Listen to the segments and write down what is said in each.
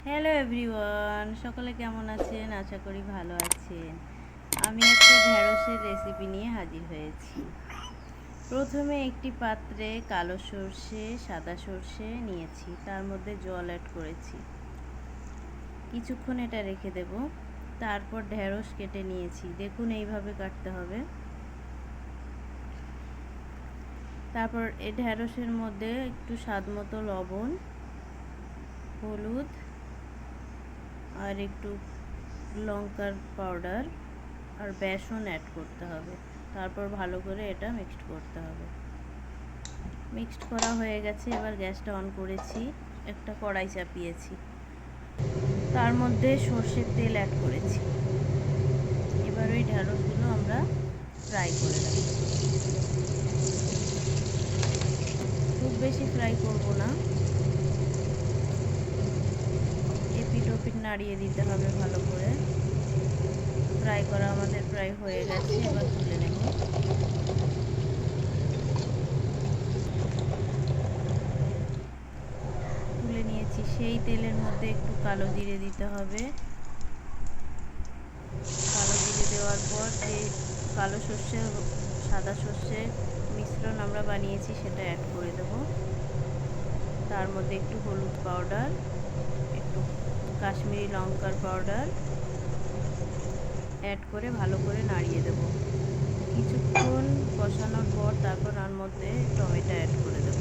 Hello everyone, সকলে কেমন আছেন? আশা করি ভালো আছেন। আমি একটা ঢ্যাঁড়সের রেসিপি নিয়ে হাজির হয়েছি। প্রথমে একটি পাত্রে কালো সর্ষে, সাদা সর্ষে নিয়েছি, তার মধ্যে জল অ্যাড করেছি। কিছুক্ষণ এটা রেখে দেব। তারপর ঢ্যাঁড়স কেটে নিয়েছি, দেখুন এইভাবে কাটতে হবে। তারপর এই ঢ্যাঁড়সের মধ্যে একটু স্বাদ মতো লবণ, হলুদ আর একটু লঙ্কার পাউডার আর বেসন অ্যাড করতে হবে। তারপর ভালো করে এটা মিক্সড করতে হবে। মিক্সড করা হয়ে গেছে। এবার গ্যাসটা অন করেছি, একটা কড়াই চাপিয়েছি, তার মধ্যে সর্ষের তেল অ্যাড করেছি। এবার ওই ঢ্যাঁড়সগুলো আমরা ফ্রাই করে নেব। খুব বেশি ফ্রাই করব না, এপিট ওপিট নাড়িয়ে দিতে হবে ভালো করে। ফ্রাই করা আমাদের প্রায় হয়ে গেছে, এবার তুলে নেব। তুলে নিয়েছি। সেই তেলের মধ্যে একটু কালো জিরে দিতে হবে। কালো জিরে দেওয়ার পর যে কালো সর্ষে সাদা সর্ষে মিশ্রণ আমরা বানিয়েছি সেটা অ্যাড করে দেব। তার মধ্যে একটু হলুদ পাউডার, একটু কাশ্মীরি লঙ্কার পাউডার অ্যাড করে ভালো করে নাড়িয়ে দেব। কিছুক্ষণ কষানোর পর তারপর তার মধ্যে টমেটো অ্যাড করে দেব।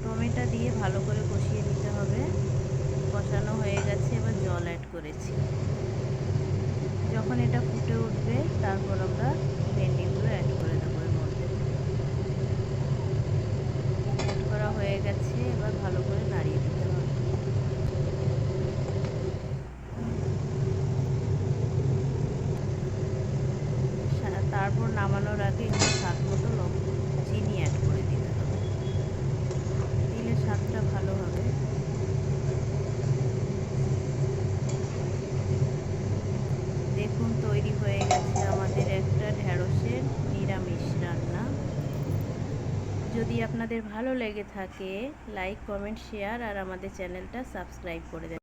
টমেটো দিয়ে ভালো করে কষিয়ে নিতে হবে। কষানো হয়ে গেছে, এবার জল অ্যাড করেছি। যখন এটা ফুটে উঠবে তারপর আমরা ভেন্ডিগুলো অ্যাড করে দেবো এর মধ্যে। অ্যাড করা হয়ে গেছে, এবার ভালো করে নাড়িয়ে দিতে হবে। তারপর নামানোর আগে একটু স্বাদ মতো চিনি অ্যাড করে দিতে হবে, দিলে স্বাদটা ভালো হবে। দেখুন তৈরি হয়ে গেছে আমাদের একটা ঢ্যাঁড়সের নিরামিষ রান্না। যদি আপনাদের ভালো লেগে থাকে, লাইক, কমেন্ট, শেয়ার আর আমাদের চ্যানেলটা সাবস্ক্রাইব করে দেবেন।